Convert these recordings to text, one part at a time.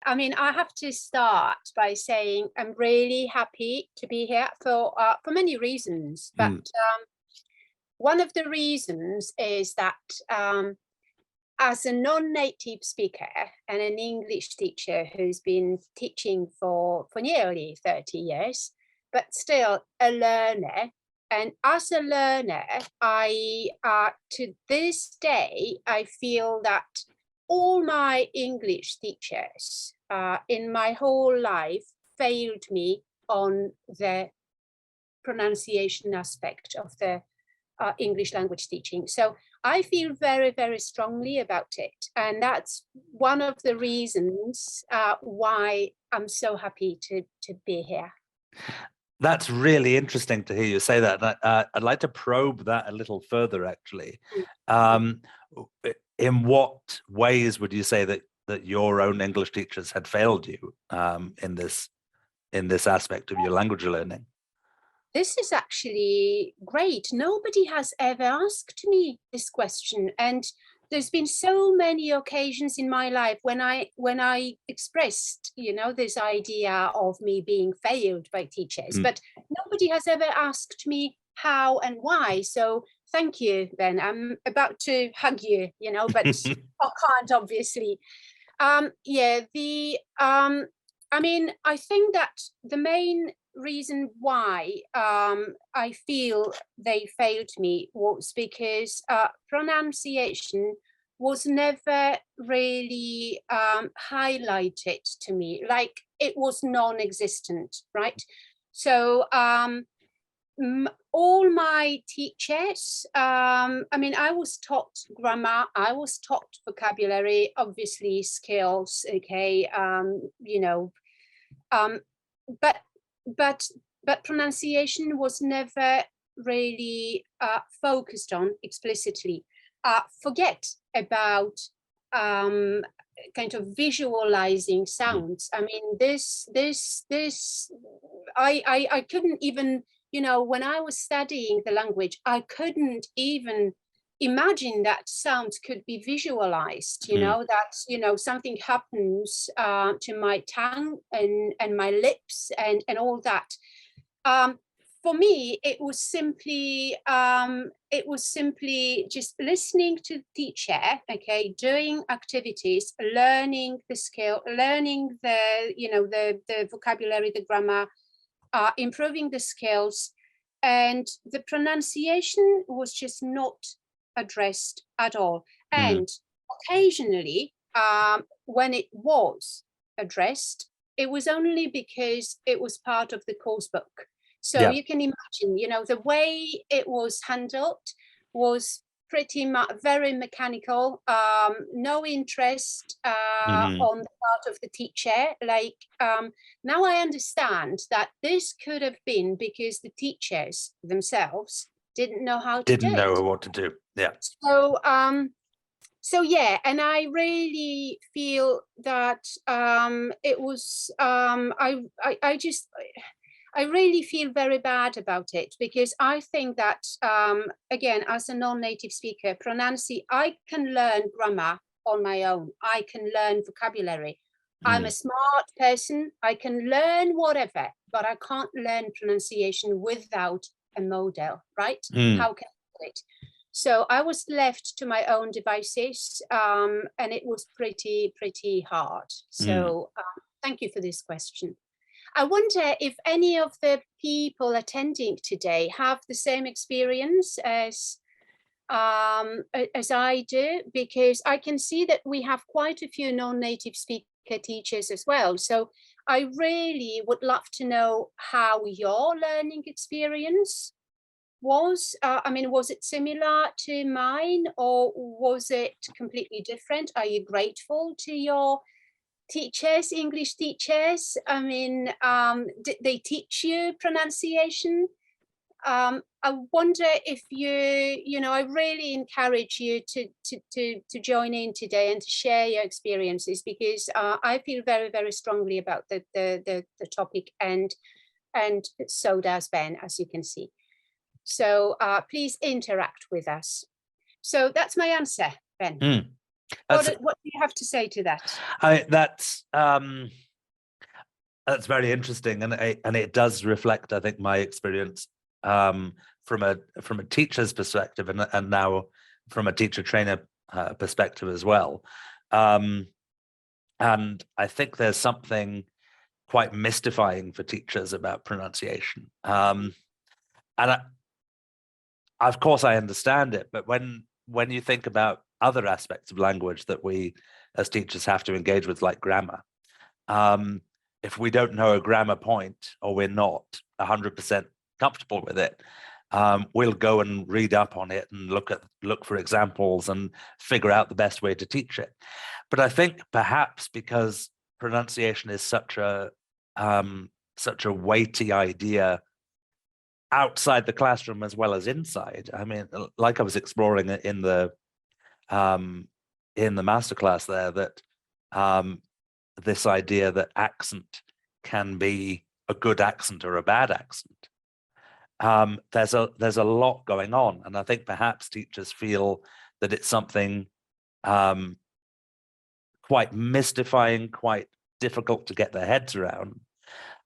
I mean, I have to start by saying I'm really happy to be here for many reasons. But one of the reasons is that as a non-native speaker and an English teacher who's been teaching for nearly 30 years, but still a learner. And as a learner, to this day, I feel that all my English teachers in my whole life failed me on the pronunciation aspect of the English language teaching. So I feel very, very strongly about it. And that's one of the reasons why I'm so happy to be here. That's really interesting to hear you say that. I'd like to probe that a little further, actually. In what ways would you say that your own English teachers had failed you in this aspect of your language learning? This is actually great. Nobody has ever asked me this question, and there's been so many occasions in my life when I expressed, this idea of me being failed by teachers, but nobody has ever asked me how and why. So thank you, Ben. I'm about to hug you, but I can't, obviously. I mean, I think that the main reason why I feel they failed me was because pronunciation was never really highlighted to me, like it was non-existent, right? So all my teachers, I mean, I was taught grammar, I was taught vocabulary, obviously skills, okay, but pronunciation was never really focused on explicitly. Forget about kind of visualizing sounds. I mean, I couldn't even, when I was studying the language, I couldn't even imagine that sounds could be visualized, that, something happens to my tongue and my lips and all that. For me, it was simply just listening to the teacher, okay, doing activities, learning the skill, learning the vocabulary, the grammar, improving the skills, and the pronunciation was just not addressed at all. And occasionally, when it was addressed, it was only because it was part of the course book. So you can imagine, the way it was handled was pretty much very mechanical, no interest on the part of the teacher. Like now I understand that this could have been because the teachers themselves didn't know how to do it. Didn't know what to do. Yeah. So yeah, and I really feel that it was I really feel very bad about it, because I think that again, as a non-native speaker, I can learn grammar on my own. I can learn vocabulary. I'm a smart person. I can learn whatever, but I can't learn pronunciation without a model, right? How can I do it? So I was left to my own devices, and it was pretty hard. So thank you for this question. I wonder if any of the people attending today have the same experience as I do, because I can see that we have quite a few non-native speaker teachers as well. So I really would love to know how your learning experience was. I mean, was it similar to mine, or was it completely different? Are you grateful to your teachers, English teachers? I mean, did they teach you pronunciation? I wonder if I really encourage you to join in today and to share your experiences, because I feel very, very strongly about the topic, and so does Ben, as you can see. So please interact with us. So that's my answer, Ben. What do you have to say to that? That's very interesting, and it does reflect, I think, my experience from a teacher's perspective, and now from a teacher trainer perspective as well. And I think there's something quite mystifying for teachers about pronunciation. And of course, I understand it, but when you think about other aspects of language that we as teachers have to engage with, like grammar, if we don't know a grammar point, or we're not 100% comfortable with it, we'll go and read up on it and look for examples and figure out the best way to teach it. But I think perhaps because pronunciation is such a weighty idea outside the classroom as well as inside. I mean, like I was exploring in the masterclass there, that this idea that accent can be a good accent or a bad accent. There's a lot going on, and I think perhaps teachers feel that it's something quite mystifying, quite difficult to get their heads around.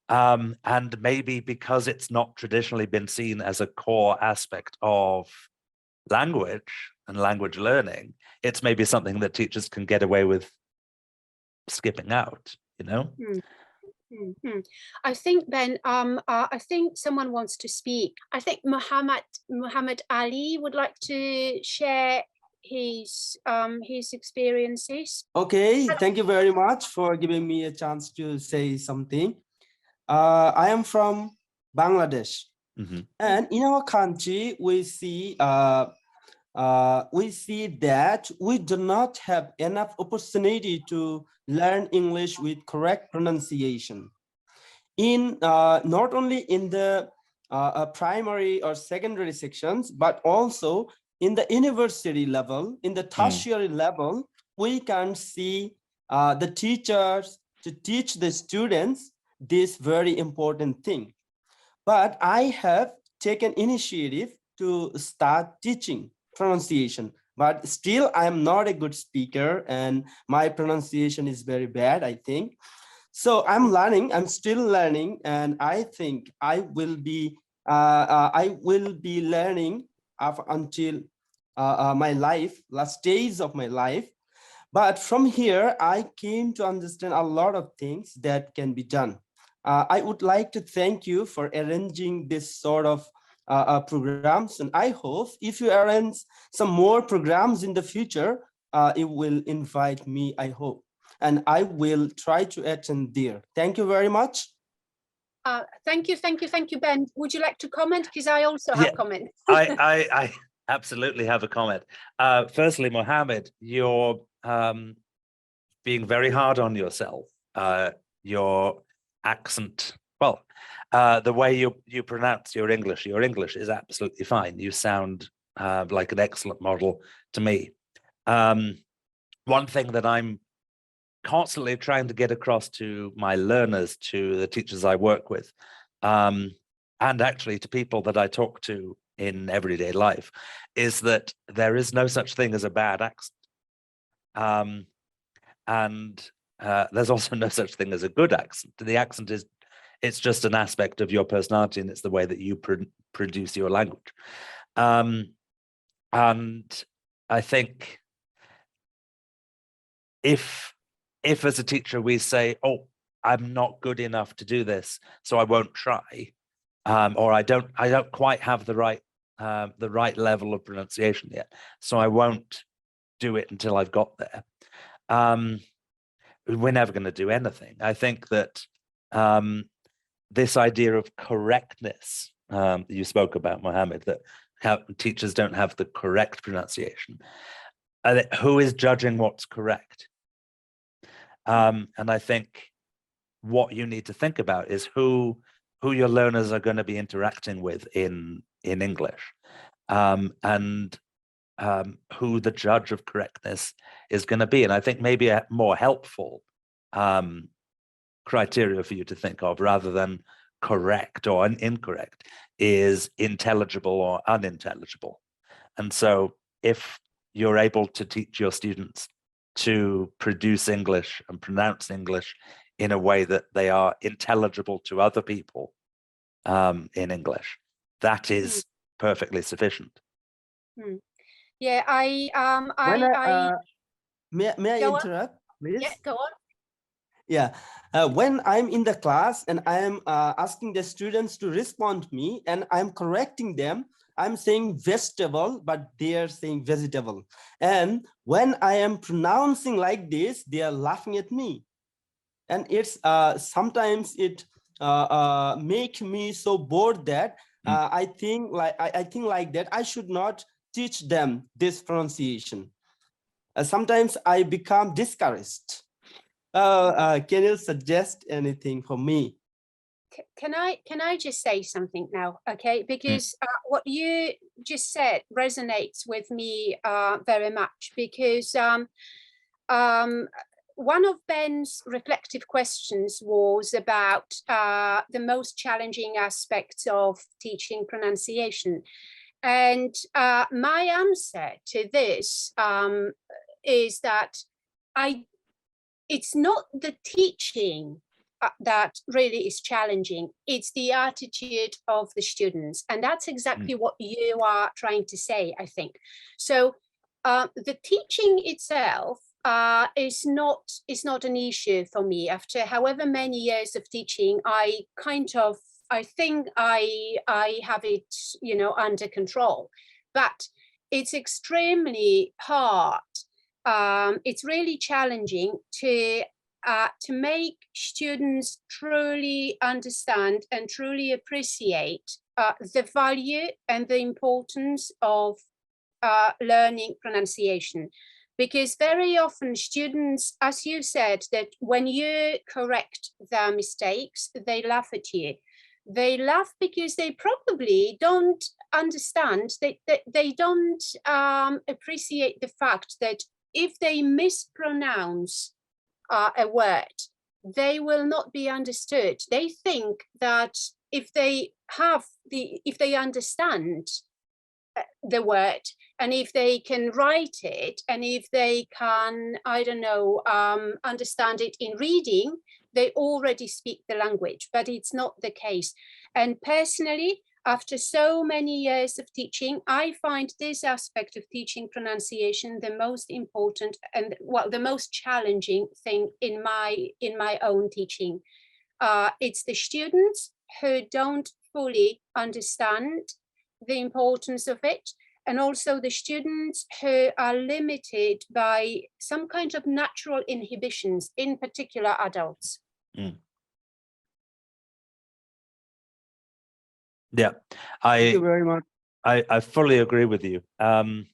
And maybe because it's not traditionally been seen as a core aspect of language and language learning, it's maybe something that teachers can get away with skipping out, you know? I think, Ben, I think someone wants to speak. I think Muhammad Ali would like to share his experiences. Okay, thank you very much for giving me a chance to say something. I am from Bangladesh, and in our country we see that we do not have enough opportunity to learn English with correct pronunciation. In not only in the primary or secondary sections, but also in the university level, in the tertiary level, we can see the teachers to teach the students this very important thing. But I have taken initiative to start teaching pronunciation, but still I am not a good speaker and my pronunciation is very bad, I think. So I'm still learning, and I think I will be learning until my last days of my life. But from here, I came to understand a lot of things that can be done. I would like to thank you for arranging this sort of programs, and I hope if you arrange some more programs in the future, it will invite me, I hope, and I will try to attend there. Thank you very much. Thank you, Ben. Would you like to comment? Because I also have comments. I absolutely have a comment. Firstly, Mohammed, you're being very hard on yourself. Your accent, well, the way you pronounce your English is absolutely fine. You sound like an excellent model to me. One thing that I'm constantly trying to get across to my learners, to the teachers I work with, and actually to people that I talk to in everyday life, is that there is no such thing as a bad accent. And there's also no such thing as a good accent. The accent it's just an aspect of your personality, and it's the way that you produce your language. And I think if as a teacher we say, oh, I'm not good enough to do this, so I won't try, or I don't quite have the right level of pronunciation yet, so I won't do it until I've got there, we're never going to do anything. I think that this idea of correctness you spoke about, Mohammed, that teachers don't have the correct pronunciation. Who is judging what's correct? And I think what you need to think about is who your learners are going to be interacting with in English, and who the judge of correctness is going to be. And I think maybe a more helpful criteria for you to think of, rather than correct or incorrect, is intelligible or unintelligible. And so if you're able to teach your students to produce English and pronounce English in a way that they are intelligible to other people in English. That is perfectly sufficient. Yeah, may I interrupt, please? Yeah, go on. Yeah, when I'm in the class and I am asking the students to respond to me and I'm correcting them, I'm saying vegetable, but they are saying vegetable. And when I am pronouncing like this, they are laughing at me. And it's sometimes it make me so bored that I think like that I should not teach them this pronunciation. Sometimes I become discouraged. Can you suggest anything for me? Can I just say something now, okay? Because what you just said resonates with me very much, because one of Ben's reflective questions was about the most challenging aspects of teaching pronunciation. And my answer to this is that it's not the teaching that really is challenging, it's the attitude of the students. And that's exactly what you are trying to say, I think. So the teaching itself is not an issue for me. After however many years of teaching, I think I have it, under control. But it's extremely hard. It's really challenging to make students truly understand and truly appreciate the value and the importance of learning pronunciation. Because very often students, as you said, that when you correct their mistakes, they laugh at you. They laugh because they probably don't understand, they don't appreciate the fact that if they mispronounce a word, they will not be understood. They think that if they understand the word, and if they can write it, and if they can, I don't know, understand it in reading, they already speak the language. But it's not the case. And personally, after so many years of teaching, I find this aspect of teaching pronunciation the most important and, well, the most challenging thing in my own teaching. It's the students who don't fully understand the importance of it, and also the students who are limited by some kind of natural inhibitions, in particular adults. Yeah, Thank you very much. I fully agree with you. And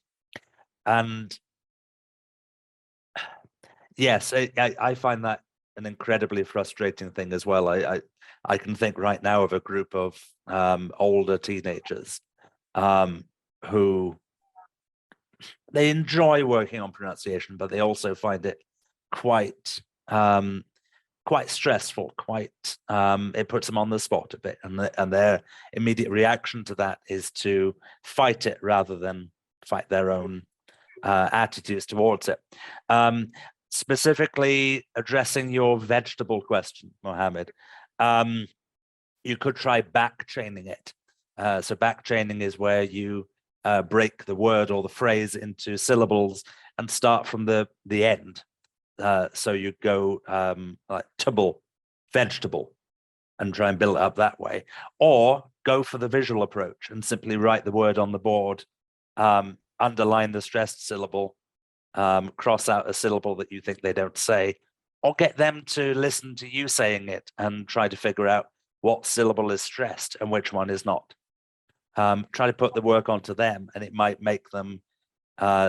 yes, I find that an incredibly frustrating thing as well. I can think right now of a group of older teenagers who they enjoy working on pronunciation, but they also find it quite stressful, it puts them on the spot a bit, and their immediate reaction to that is to fight it rather than fight their own attitudes towards it. Specifically addressing your vegetable question, Mohammed, you could try back chaining it. So back chaining is where you break the word or the phrase into syllables and start from the end. So you go like table, vegetable, and try and build it up that way, or go for the visual approach and simply write the word on the board, underline the stressed syllable, cross out a syllable that you think they don't say, or get them to listen to you saying it and try to figure out what syllable is stressed and which one is not. Try to put the work onto them, and it might make them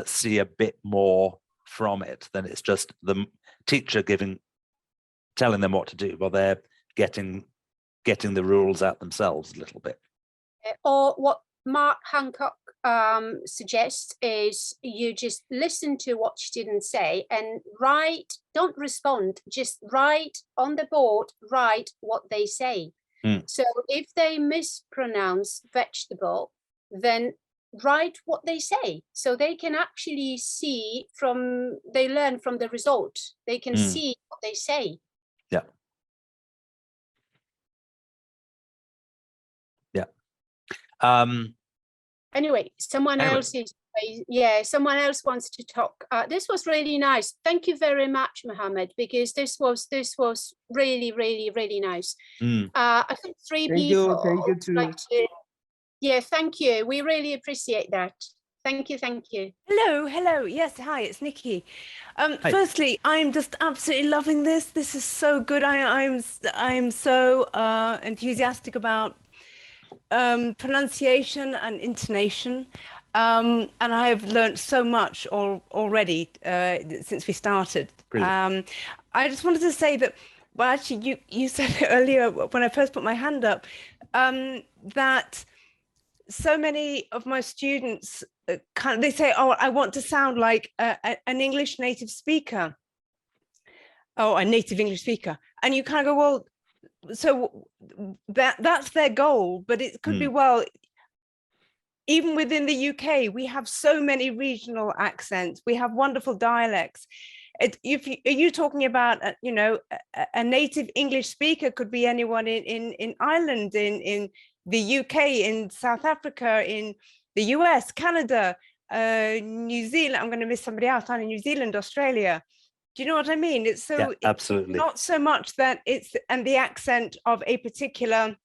see a bit more from it than it's just the teacher telling them what to do, while they're getting the rules out themselves a little bit. Or what Mark Hancock suggests is you just listen to what students say and write, don't respond, just write on the board, write what they say. So if they mispronounce vegetable, then write what they say, so they can actually see they learn from the result. They can see what they say. Yeah. Yeah. Anyway, someone else wants to talk. This was really nice. Thank you very much, Mohammed, because this was really, really, really nice. I think three people. Thank you too. Yeah, thank you. We really appreciate that. Thank you, thank you. Hello. Yes, hi, it's Nikki. Firstly, I'm just absolutely loving this. This is so good. I'm so enthusiastic about pronunciation and intonation. And I have learned so much already since we started. I just wanted to say that, well, actually, you said earlier when I first put my hand up, that so many of my students they say, oh, I want to sound like an English native speaker. Oh, a native English speaker. And you kind of go, well, so that's their goal, but it could be, well, even within the UK, we have so many regional accents. We have wonderful dialects. You're talking about, a native English speaker could be anyone in Ireland, in the UK, in South Africa, in the US, Canada, New Zealand. I'm going to miss somebody else. In New Zealand, Australia. Do you know what I mean? It's so, yeah, absolutely. Not so much that it's and the accent of a particular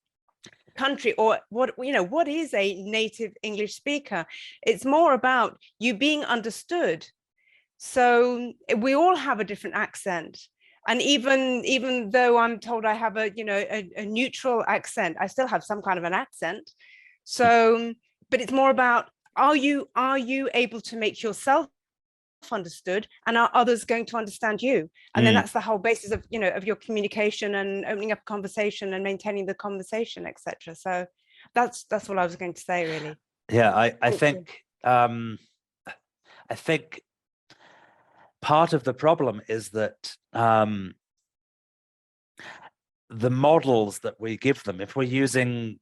country or what is a native English speaker. It's more about you being understood. So we all have a different accent, and even though I'm told I have a neutral accent, I still have some kind of an accent. So, but it's more about, are you able to make yourself understood, and are others going to understand you? And then that's the whole basis of of your communication and opening up a conversation and maintaining the conversation, etc. So that's what I was going to say, really. Yeah, I think part of the problem is that the models that we give them, if we're using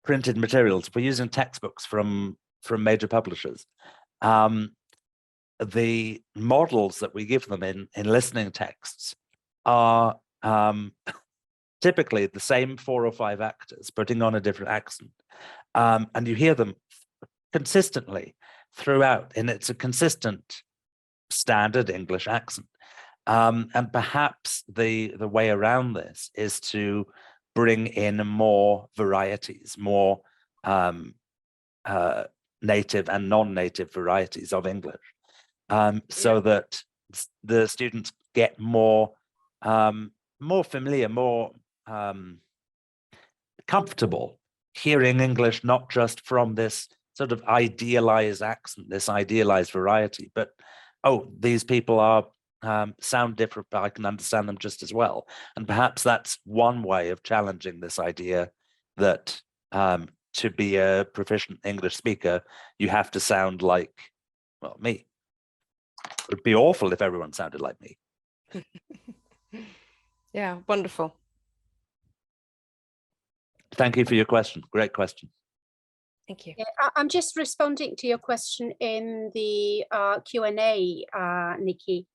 printed materials, if we're using textbooks from major publishers, the models that we give them in listening texts are typically the same 4 or 5 actors putting on a different accent, and you hear them consistently throughout, and it's a consistent standard English accent. And perhaps the way around this is to bring in more varieties, more native and non-native varieties of English, so that the students get more familiar, more comfortable hearing English, not just from this sort of idealized accent, this idealized variety, but oh, these people are sound different, but I can understand them just as well. And perhaps that's one way of challenging this idea that to be a proficient English speaker, you have to sound like, well, me. It would be awful if everyone sounded like me. Yeah, wonderful. Thank you for your question. Great question. Thank you. Yeah, I'm just responding to your question in the Q&A, Nikki,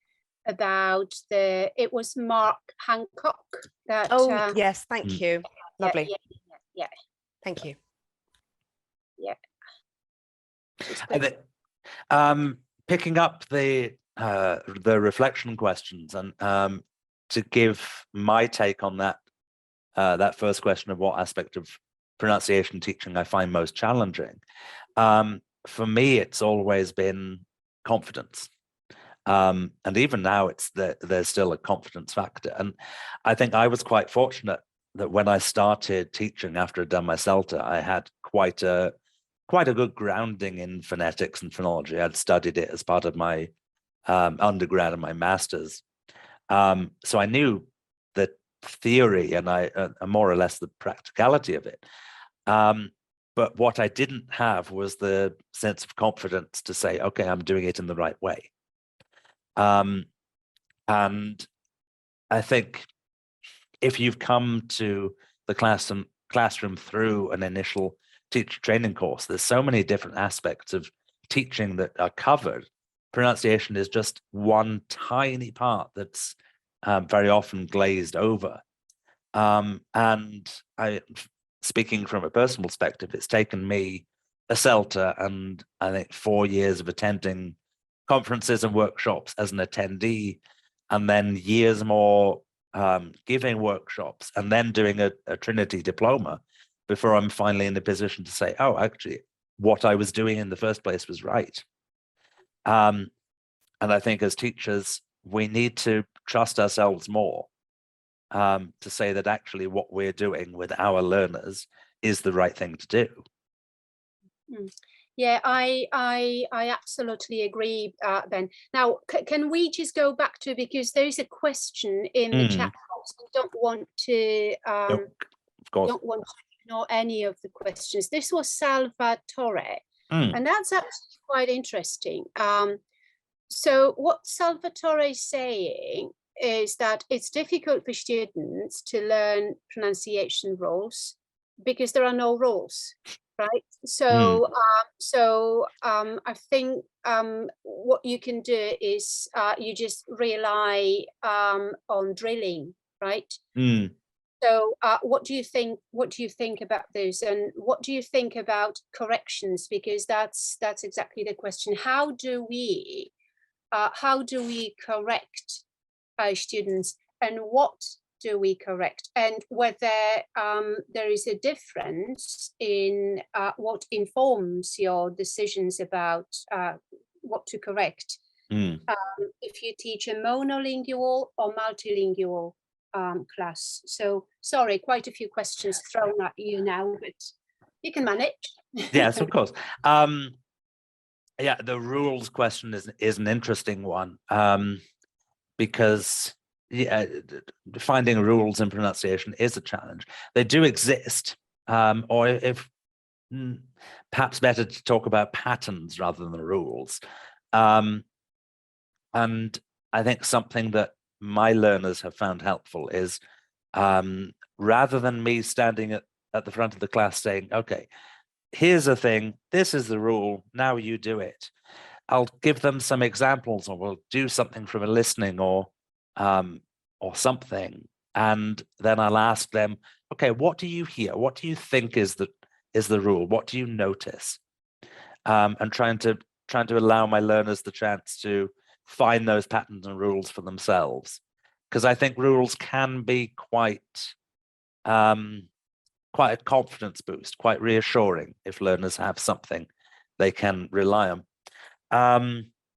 about it was Mark Hancock that. Oh, yes, thank you. Lovely. Yeah. Thank you. Yeah. Picking up the reflection questions, and to give my take on that first question of what aspect of pronunciation teaching I find most challenging. For me, it's always been confidence. And even now, there's still a confidence factor. And I think I was quite fortunate that when I started teaching after I'd done my CELTA, I had quite a good grounding in phonetics and phonology. I'd studied it as part of my undergrad and my master's. So I knew the theory and more or less the practicality of it. But what I didn't have was the sense of confidence to say, okay, I'm doing it in the right way. And I think if you've come to the classroom through an initial teacher training course, there's so many different aspects of teaching that are covered. Pronunciation is just one tiny part that's very often glazed over. And speaking from a personal perspective, it's taken me a CELTA and I think 4 years of attending conferences and workshops as an attendee, and then years more giving workshops, and then doing a Trinity diploma before I'm finally in the position to say, oh, actually, what I was doing in the first place was right. And I think as teachers, we need to trust ourselves more to say that actually what we're doing with our learners is the right thing to do. Yeah, I absolutely agree, Ben. Now, can we just go back to, because there is a question in the chat box. We don't want to Nope, of course. don't want to ignore any of the questions. This was Salvatore, and that's actually quite interesting. So what Salvatore is saying is that it's difficult for students to learn pronunciation rules because there are no rules, right? So I think what you can do is you just rely on drilling, right? So what do you think? What do you think about this? And what do you think about corrections? Because that's exactly the question. How do we correct our students, and what do we correct, and whether there is a difference in what informs your decisions about what to correct, if you teach a monolingual or multilingual class. So sorry, quite a few questions thrown at you now, but you can manage. Yes, of course. Yeah, the rules question is an interesting one, because finding rules in pronunciation is a challenge. They do exist, or if perhaps better to talk about patterns rather than rules. And I think something that my learners have found helpful is rather than me standing at the front of the class saying, okay, here's a thing, this is the rule, now you do it. I'll give them some examples, or we'll do something from a listening or something, and then I'll ask them, okay, what do you hear? What do you think is the rule? What do you notice? And trying to allow my learners the chance to find those patterns and rules for themselves, because I think rules can be quite a confidence boost, quite reassuring if learners have something they can rely on.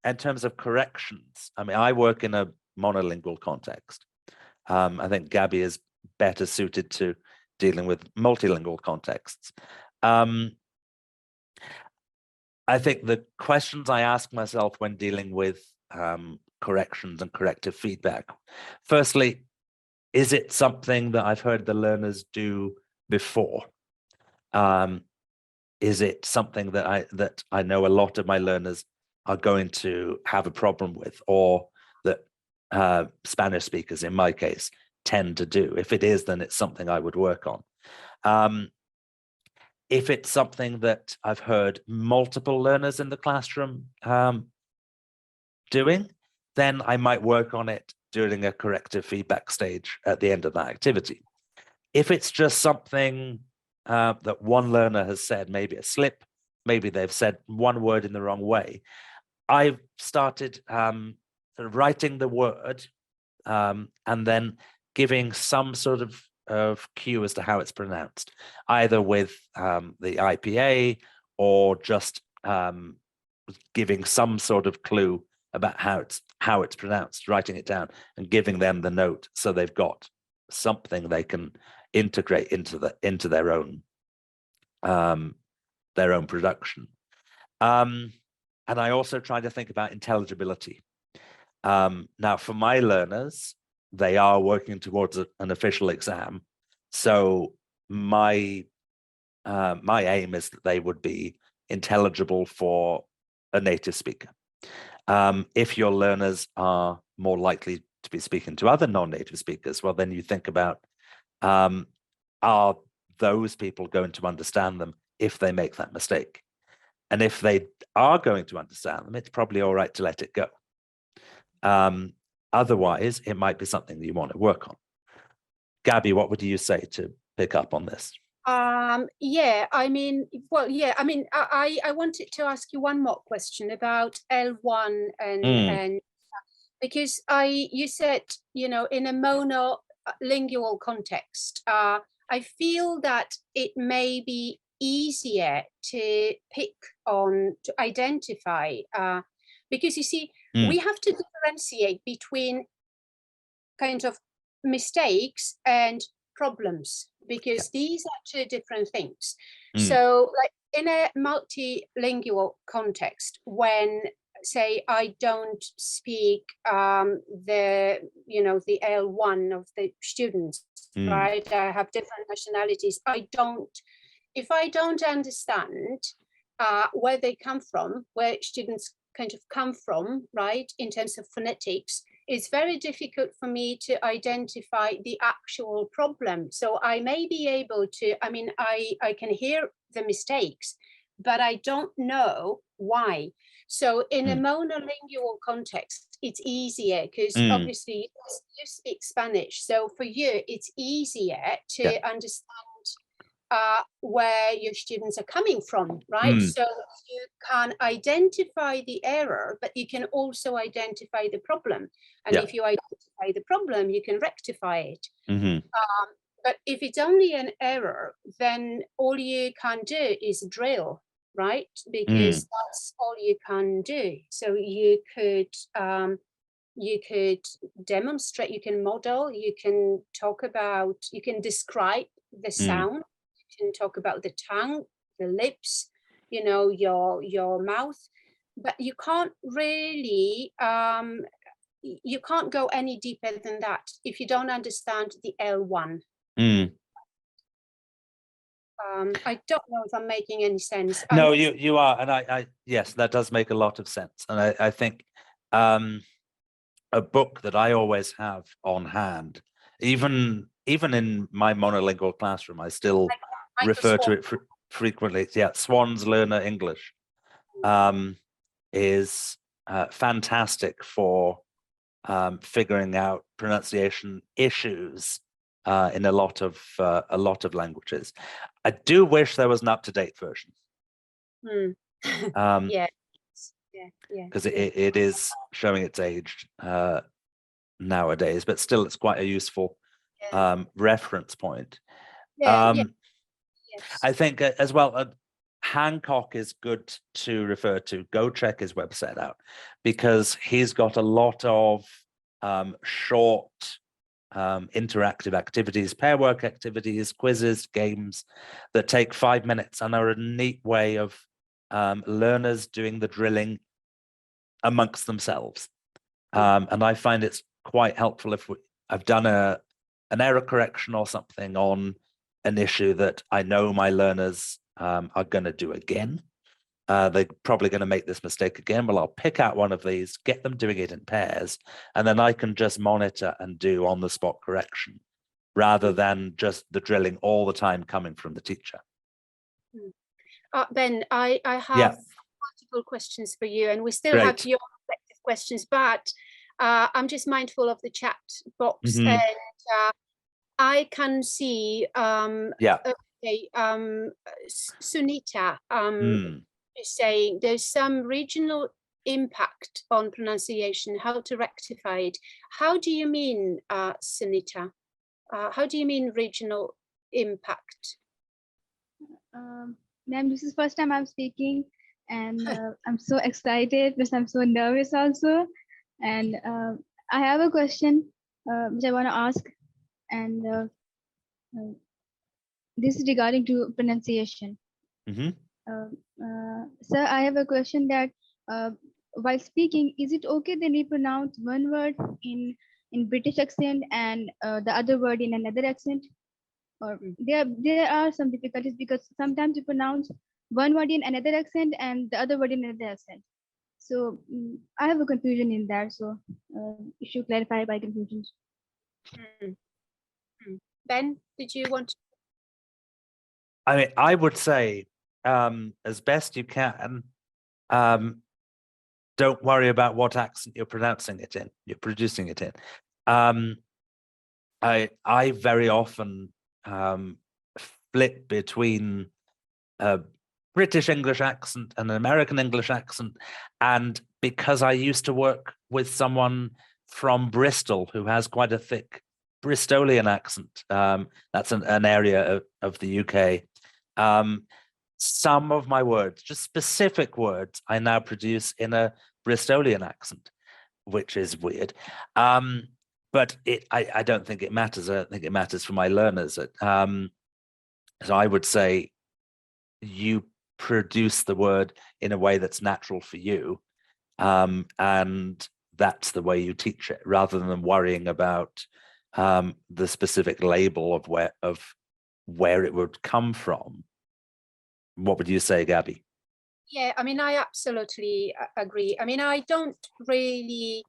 In terms of corrections, I mean, I work in a monolingual context. I think Gabby is better suited to dealing with multilingual contexts. I think the questions I ask myself when dealing with corrections and corrective feedback, firstly, is it something that I've heard the learners do before? Is it something that I know a lot of my learners are going to have a problem with, or that Spanish speakers, in my case, tend to do? If it is, then it's something I would work on. If it's something that I've heard multiple learners in the classroom doing, then I might work on it during a corrective feedback stage at the end of that activity. If it's just something that one learner has said, maybe a slip, maybe they've said one word in the wrong way, I've started sort of writing the word and then giving some sort of cue as to how it's pronounced, either with the IPA or just giving some sort of clue about how it's pronounced, writing it down and giving them the note so they've got something they can integrate into their own production. And I also try to think about intelligibility. Now, for my learners, they are working towards an official exam, so my aim is that they would be intelligible for a native speaker. If your learners are more likely to be speaking to other non-native speakers, well, then you think about, are those people going to understand them if they make that mistake. And if they are going to understand them, it's probably all right to let it go. Otherwise, it might be something that you want to work on. Gabby, what would you say to pick up on this? Yeah, I mean, well, yeah, I mean, I wanted to ask you one more question about L1 and because you said, you know, in a monolingual context, I feel that it may be easier to pick on, to identify, because you see, we have to differentiate between kind of mistakes and problems, because these are two different things. So like in a multilingual context, when say I don't speak the, you know, the L1 of the students, right? I have different nationalities. If I don't understand where they come from, where students kind of come from, right, in terms of phonetics, it's very difficult for me to identify the actual problem. So I may be able to, I mean, I can hear the mistakes, but I don't know why. So in a monolingual context, it's easier because obviously you speak Spanish. So for you, it's easier to understand where your students are coming from, right? So you can identify the error, but you can also identify the problem. And if you identify the problem, you can rectify it. But if it's only an error, then all you can do is drill, right? Because that's all you can do. So you could demonstrate, you can model, you can talk about, you can describe the sound, you can talk about the tongue, the lips, you know, your mouth, but you can't really, you can't go any deeper than that if you don't understand the L1. I don't know if I'm making any sense. No, you are, and I yes, that does make a lot of sense. And I think a book that I always have on hand, even in my monolingual classroom, I still refer to it frequently. Yeah, Swan's Learner English is fantastic for figuring out pronunciation issues in a lot of languages. I do wish there was an up-to-date version. Because it is showing its age nowadays, but still it's quite a useful reference point. I think as well, Hancock is good to refer to. Go check his website out, because he's got a lot of short interactive activities, pair work activities, quizzes, games that take 5 minutes and are a neat way of learners doing the drilling amongst themselves. And I find it's quite helpful if I've done an error correction or something on an issue that I know my learners are going to do again. They're probably going to make this mistake again. Well, I'll pick out one of these, get them doing it in pairs, and then I can just monitor and do on-the-spot correction rather than just the drilling all the time coming from the teacher. Ben, I have multiple questions for you, and we still have your reflective questions, but I'm just mindful of the chat box, and I can see Sunita is saying there's some regional impact on pronunciation, how to rectify it. How do you mean, Sunita? How do you mean regional impact? Ma'am, this is the first time I'm speaking, and I'm so excited, but I'm so nervous also. And I have a question which I want to ask, and this is regarding to pronunciation. Sir, I have a question that while speaking, is it okay that we pronounce one word in British accent and the other word in another accent? Or there are some difficulties because sometimes you pronounce one word in another accent and the other word in another accent. So I have a confusion in that. So you should clarify my confusions. Ben, did you want to? I mean, I would say as best you can, don't worry about what accent you're producing it in. I very often flip between a British English accent and an American English accent, and because I used to work with someone from Bristol who has quite a thick Bristolian accent, that's an area of the UK. Some of my words, just specific words, I now produce in a Bristolian accent, which is weird. But I don't think it matters. I don't think it matters for my learners. So I would say you produce the word in a way that's natural for you, and that's the way you teach it, rather than worrying about the specific label of where it would come from. What would you say, Gabby? Yeah, I mean, I absolutely agree. I mean, I don't really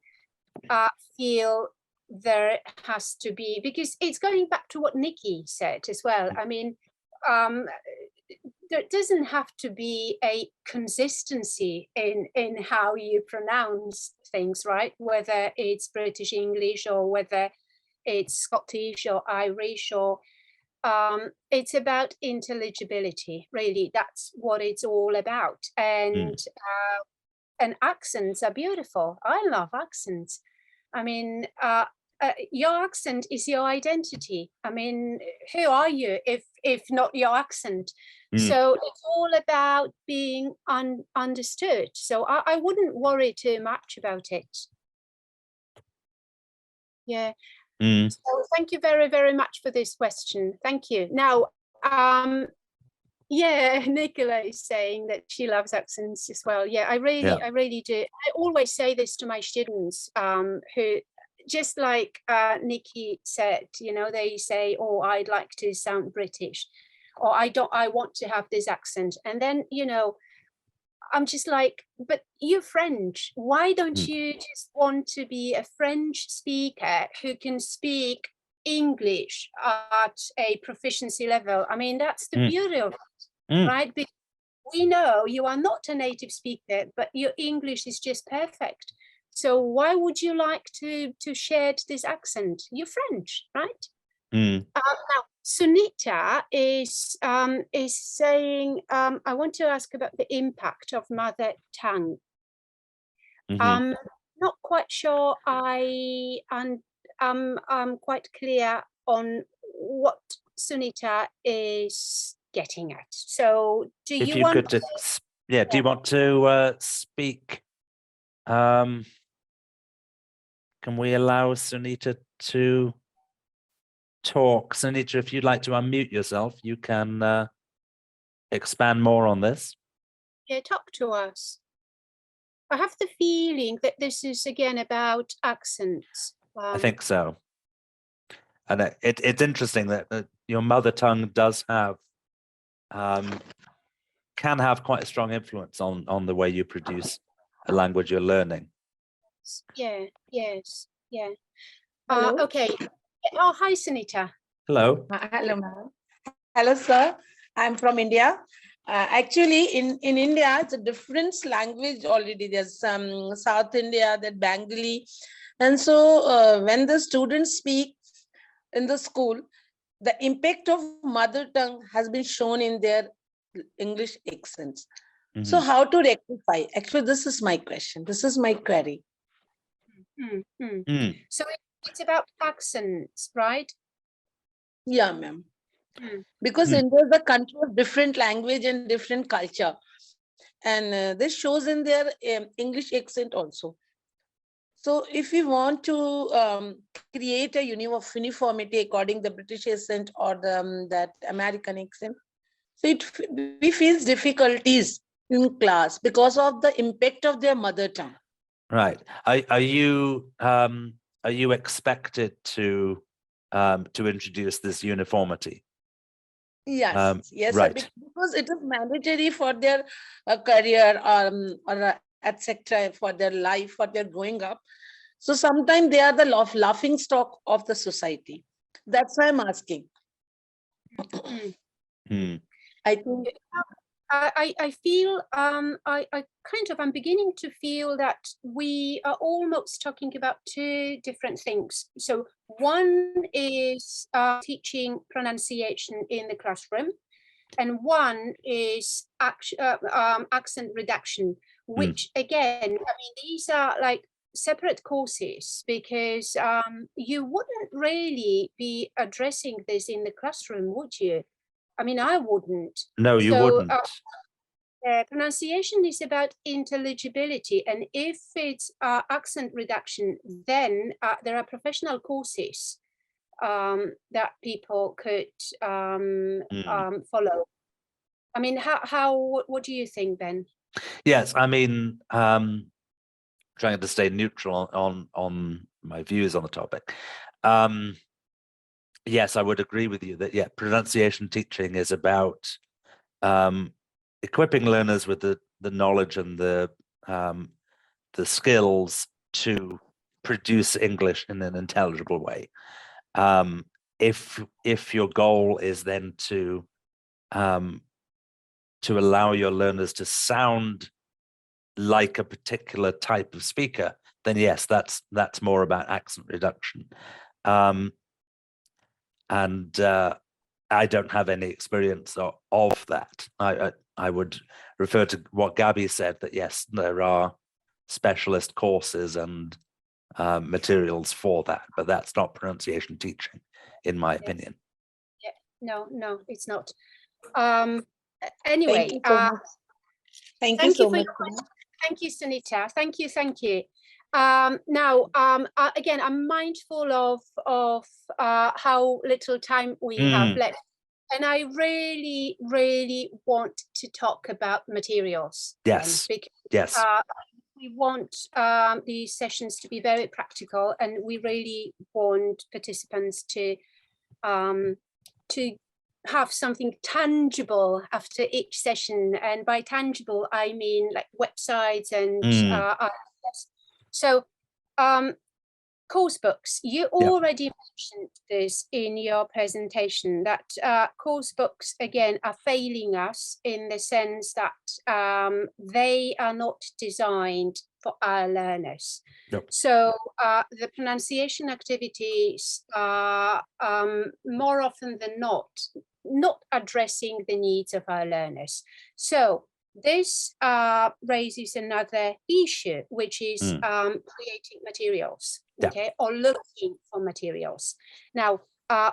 feel there has to be, because it's going back to what Nikki said as well. I mean, there doesn't have to be a consistency in how you pronounce things, right? Whether it's British English or whether it's Scottish or Irish, or it's about intelligibility, really. That's what it's all about. And accents are beautiful. I love accents. I mean, your accent is your identity. I mean, who are you if not your accent? So it's all about being understood. So I wouldn't worry too much about it. Yeah. So thank you very, very much for this question. Thank you. Now, yeah, Nicola is saying that she loves accents as well. Yeah, I really do. I always say this to my students, who, just like Nikki said, you know, they say, oh, I'd like to sound British, or I want to have this accent. And then, you know, I'm just like, but you're French. Why don't you just want to be a French speaker who can speak English at a proficiency level? I mean, that's the beauty of it, right? Because we know you are not a native speaker, but your English is just perfect. So why would you like to shed this accent? You're French, right? Now, Sunita is saying, I want to ask about the impact of mother tongue. Not quite sure I'm quite clear on what Sunita is getting at. So do you want to, do you want to speak? Can we allow Sunita to talk? Sunita, if you'd like to unmute yourself, you can expand more on this. Yeah, talk to us. I have the feeling that this is again about accents. I think so. And it's interesting that your mother tongue does have, can have quite a strong influence on the way you produce a language you're learning. Yeah, yes, yeah. Okay. Oh, hi, Sunita. Hello. Hello, ma'am. Hello, sir. I'm from India. Actually, in India, it's a different language already. There's some South India, that Bengali. And so when the students speak in the school, the impact of mother tongue has been shown in their English accents. So how to rectify? Actually, this is my question. This is my query. So it's about accents, right? Yeah, ma'am. Because India is a country of different language and different culture. And this shows in their English accent also. So if we want to create a uniformity according to the British accent or that American accent, so we face difficulties in class because of the impact of their mother tongue. Right. Are you expected to introduce this uniformity? Yes, yes, right. Because it is mandatory for their career or etc. for their life, for their growing up. So sometimes they are the laughing stock of the society. That's why I'm asking. I think I feel I kind of I'm beginning to feel that we are almost talking about two different things. So one is teaching pronunciation in the classroom, and one is accent reduction, which again, I mean, these are like separate courses, because you wouldn't really be addressing this in the classroom, would you? I mean, I wouldn't. No, you wouldn't. Pronunciation is about intelligibility, and if it's accent reduction, then there are professional courses that people could follow. I mean, what do you think, Ben? Yes, I mean, trying to stay neutral on my views on the topic. Yes, I would agree with you that, yeah, pronunciation teaching is about equipping learners with the knowledge and the skills to produce English in an intelligible way. If your goal is then to allow your learners to sound like a particular type of speaker, then yes, that's more about accent reduction. And I don't have any experience of that. I would refer to what Gabby said, that yes, there are specialist courses and materials for that, but that's not pronunciation teaching, in my opinion. Yeah, no, it's not. Anyway, thank you so much. Thank you, Sunita. Thank you. Now, again, I'm mindful of how little time we have left, and I really, really want to talk about materials. Yes. Because, yes. We want these sessions to be very practical, and we really want participants to have something tangible after each session, and by tangible I mean like websites and so course books. You already mentioned this in your presentation, that course books again are failing us in the sense that they are not designed for our learners. So the pronunciation activities are more often than not addressing the needs of our learners. So this raises another issue, which is creating materials, okay, or looking for materials. Now,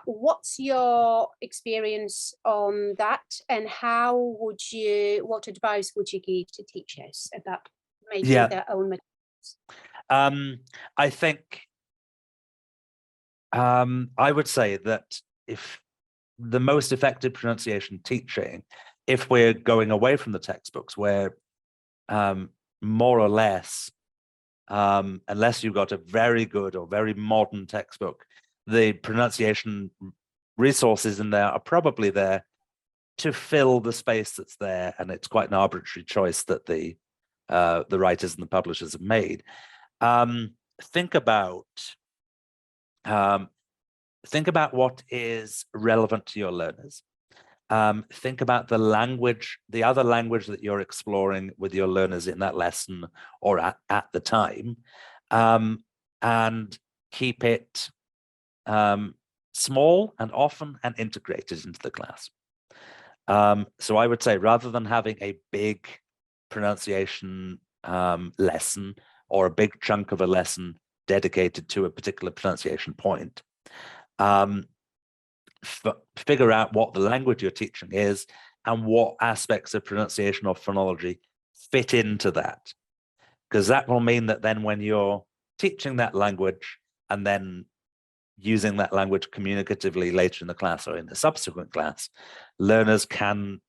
what's your experience on that, and what advice would you give to teachers about making their own materials? I think I would say that if the most effective pronunciation teaching, if we're going away from the textbooks, where more or less, unless you've got a very good or very modern textbook, the pronunciation resources in there are probably there to fill the space that's there, and it's quite an arbitrary choice that the writers and the publishers have made. Think about what is relevant to your learners. Think about the language, the other language that you're exploring with your learners in that lesson or at the time, and keep it small and often and integrated into the class. So I would say, rather than having a big pronunciation lesson or a big chunk of a lesson dedicated to a particular pronunciation point, figure out what the language you're teaching is and what aspects of pronunciation or phonology fit into that. Because that will mean that then when you're teaching that language and then using that language communicatively later in the class or in the subsequent class, learners can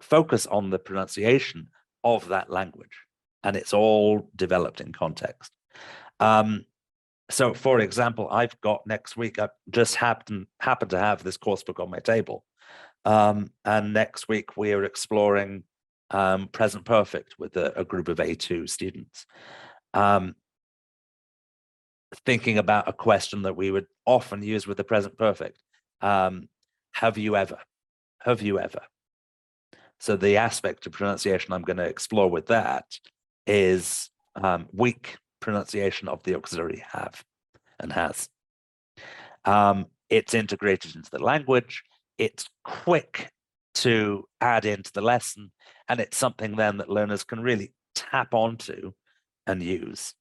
focus on the pronunciation of that language, and it's all developed in context. So, for example, I've got next week, I just happen to have this course book on my table. And next week we are exploring present perfect with a group of A2 students. Thinking about a question that we would often use with the present perfect. Have you ever? So the aspect of pronunciation I'm going to explore with that is weak pronunciation of the auxiliary have and has. It's integrated into the language. It's quick to add into the lesson, and it's something then that learners can really tap onto and use.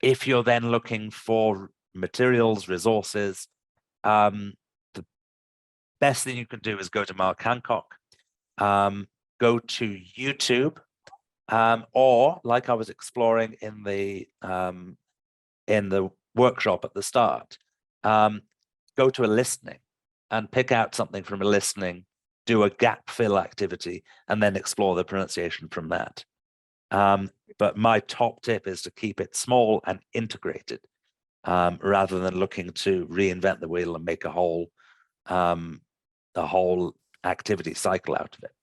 If you're then looking for materials, resources, the best thing you can do is go to Mark Hancock, go to YouTube, or like I was exploring in the workshop at the start, go to a listening and pick out something from a listening, do a gap fill activity, and then explore the pronunciation from that. But my top tip is to keep it small and integrated, rather than looking to reinvent the wheel and make a whole activity cycle out of it.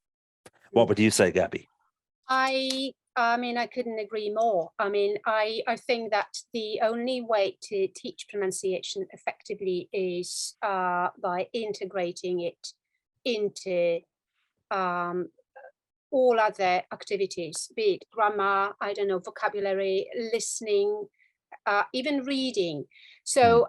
What would you say, Gabby? I mean, I couldn't agree more. I mean, I think that the only way to teach pronunciation effectively is by integrating it into all other activities, be it grammar, I don't know, vocabulary, listening, even reading. So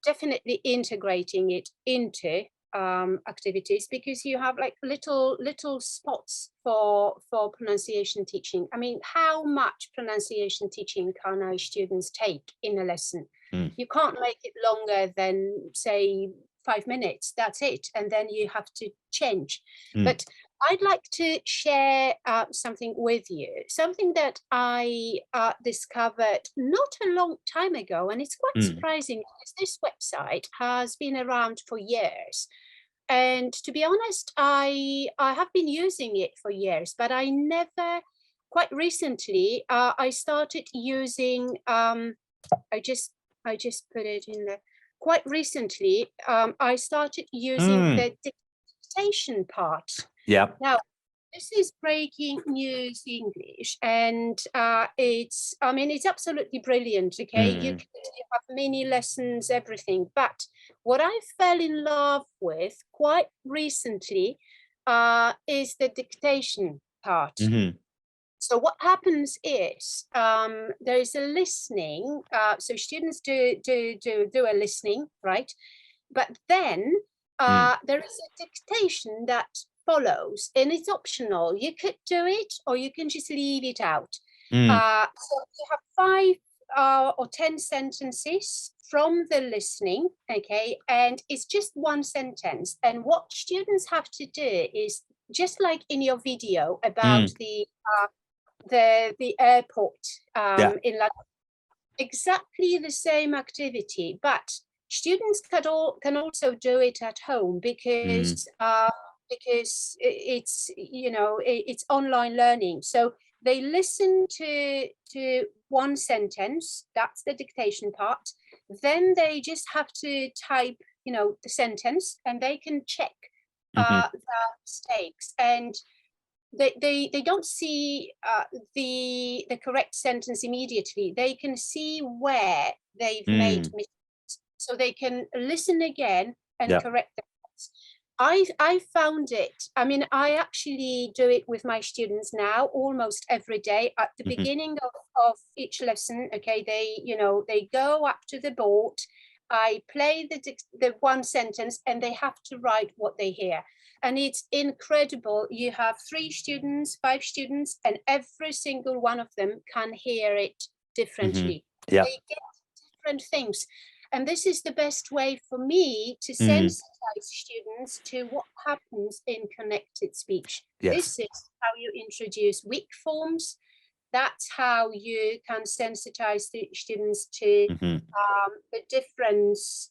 definitely integrating it into activities, because you have like little spots for pronunciation teaching. I mean, how much pronunciation teaching can our students take in a lesson? You can't make it longer than, say, 5 minutes. That's it, and then you have to change. But I'd like to share something with you, something that I discovered not a long time ago, and it's quite surprising because this website has been around for years. And to be honest, I have been using it for years, but I never, quite recently, I started using, I just put it in there. Quite recently, I started using the dictation part. Yeah. Now, this is breaking news English, and it's absolutely brilliant. Okay, you have mini lessons, everything. But what I fell in love with quite recently is the dictation part. So what happens is there is a listening. So students do a listening, right? But then there is a dictation that follows, and it's optional. You could do it, or you can just leave it out. So you have 5 or 10 sentences from the listening, okay, and it's just one sentence. And what students have to do is, just like in your video about the airport in London, exactly the same activity, but students can also do it at home, because it's, you know, it's online learning. So they listen to one sentence, that's the dictation part. Then they just have to type, you know, the sentence, and they can check the mistakes. And they don't see the correct sentence immediately. They can see where they've made mistakes, so they can listen again and correct them. I found it, I mean, I actually do it with my students now almost every day at the beginning of each lesson. Okay, they go up to the board, I play the one sentence, and they have to write what they hear. And it's incredible. You have 3 students, 5 students, and every single one of them can hear it differently. They get different things. And this is the best way for me to sensitize students to what happens in connected speech. This is how you introduce weak forms. That's how you can sensitize the students to the difference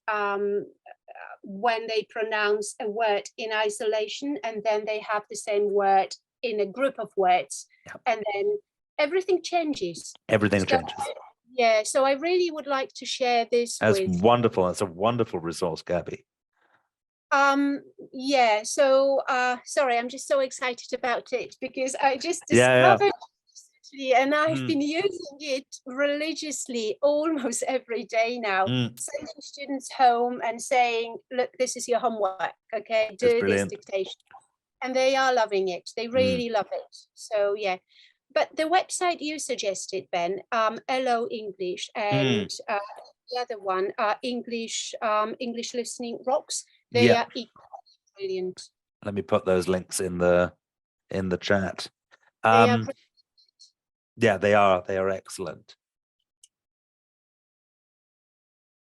when they pronounce a word in isolation, and then they have the same word in a group of words, and then everything changes. Everything changes. Yeah, so I really would like to share this. That's wonderful. That's a wonderful resource, Gabby. Yeah, so sorry, I'm just so excited about it, because I just discovered Absolutely, and I've been using it religiously almost every day now, sending students home and saying, look, this is your homework, okay, do this dictation. And they are loving it. They really love it. So yeah, but the website you suggested, Ben, Hello English, and the other one, English Listening Rocks, they are equally brilliant. Let me put those links in the chat. They are yeah, they are excellent.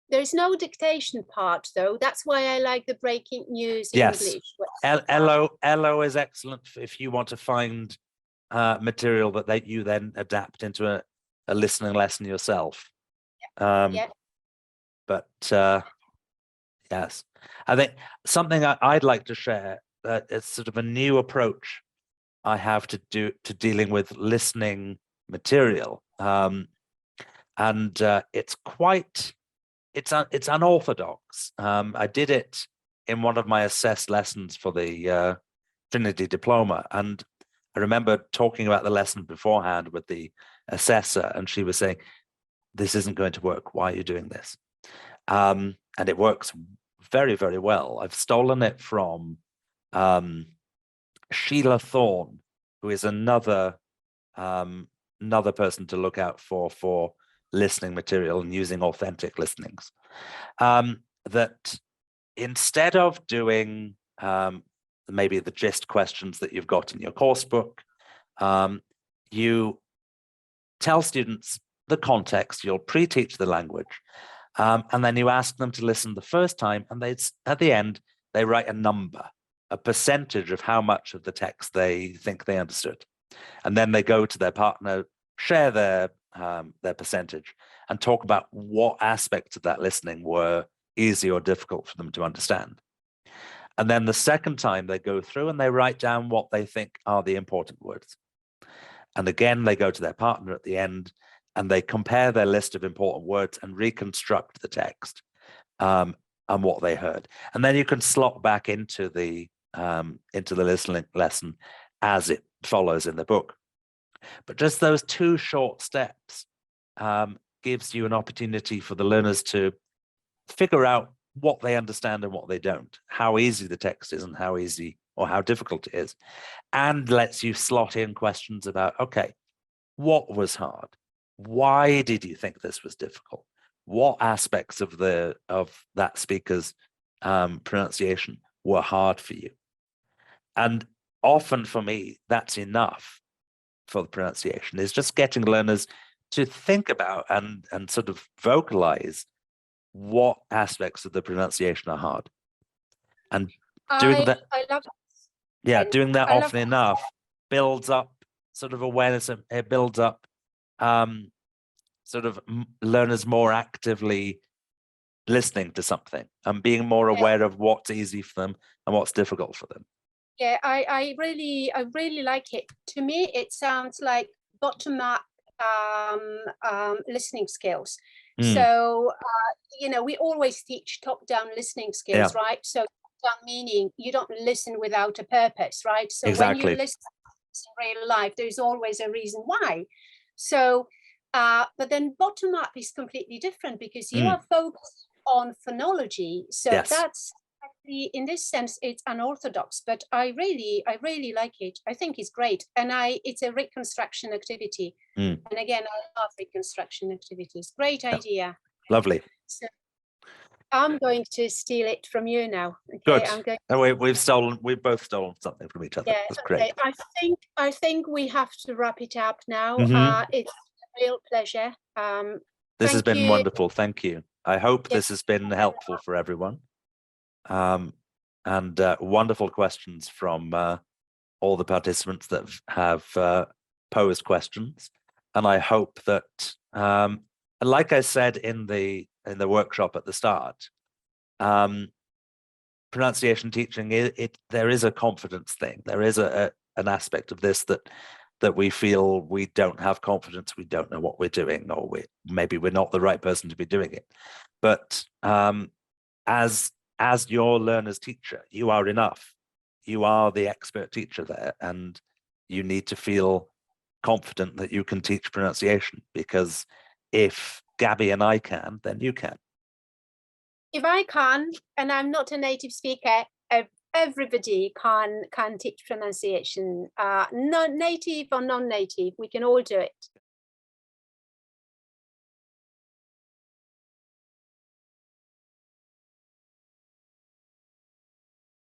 There's no dictation part though. That's why I like the breaking news English. Hello is excellent if you want to find material that you then adapt into a listening lesson yourself. But yes, I think something I'd like to share, it's sort of a new approach I have to dealing with listening material, and it's unorthodox. I did it in one of my assessed lessons for the Trinity diploma, and I remember talking about the lesson beforehand with the assessor, and she was saying, "This isn't going to work. Why are you doing this?" And it works very, very well. I've stolen it from Sheila Thorne, who is another person to look out for listening material and using authentic listenings. That instead of doing maybe the gist questions that you've got in your course book, you tell students the context, you'll pre-teach the language, and then you ask them to listen the first time, and at the end, they write a number, a percentage of how much of the text they think they understood. And then they go to their partner, share their percentage, and talk about what aspects of that listening were easy or difficult for them to understand. And then the second time they go through and they write down what they think are the important words. And again, they go to their partner at the end and they compare their list of important words and reconstruct the text and what they heard. And then you can slot back into the listening lesson as it follows in the book. But just those two short steps gives you an opportunity for the learners to figure out what they understand and what they don't, how easy the text is and how easy or how difficult it is, and lets you slot in questions about, okay, what was hard? Why did you think this was difficult? What aspects of that speaker's pronunciation were hard for you? And often for me, that's enough for the pronunciation, is just getting learners to think about and sort of vocalize what aspects of the pronunciation are hard. And doing that, I love it. Yeah, doing that often enough builds up sort of awareness, and it builds up sort of learners more actively listening to something and being more aware of what's easy for them and what's difficult for them. Yeah, I really like it. To me, it sounds like bottom-up listening skills. So, we always teach top-down listening skills, right? So top-down meaning you don't listen without a purpose, right? So when you listen in real life, there's always a reason why. So, but then bottom-up is completely different because you are focused on phonology. So that's actually, in this sense, it's unorthodox, but I really like it. I think it's great. And it's a reconstruction activity. And again, I love reconstruction activities. Great idea. Lovely. So I'm going to steal it from you now. Okay, good. We've both stolen something from each other. Yeah, that's great. I think we have to wrap it up now. It's a real pleasure. This has been wonderful. Thank you. I hope this has been helpful for everyone. And wonderful questions from all the participants that have posed questions. And I hope that, like I said in the workshop at the start, pronunciation teaching, there is a confidence thing. There is an aspect of this that we feel we don't have confidence, we don't know what we're doing, or maybe we're not the right person to be doing it. But as your learner's teacher, you are enough. You are the expert teacher there, and you need to feel confident that you can teach pronunciation, because if Gabby and I can, then you can. If I can, and I'm not a native speaker, everybody can teach pronunciation, native or non-native, we can all do it.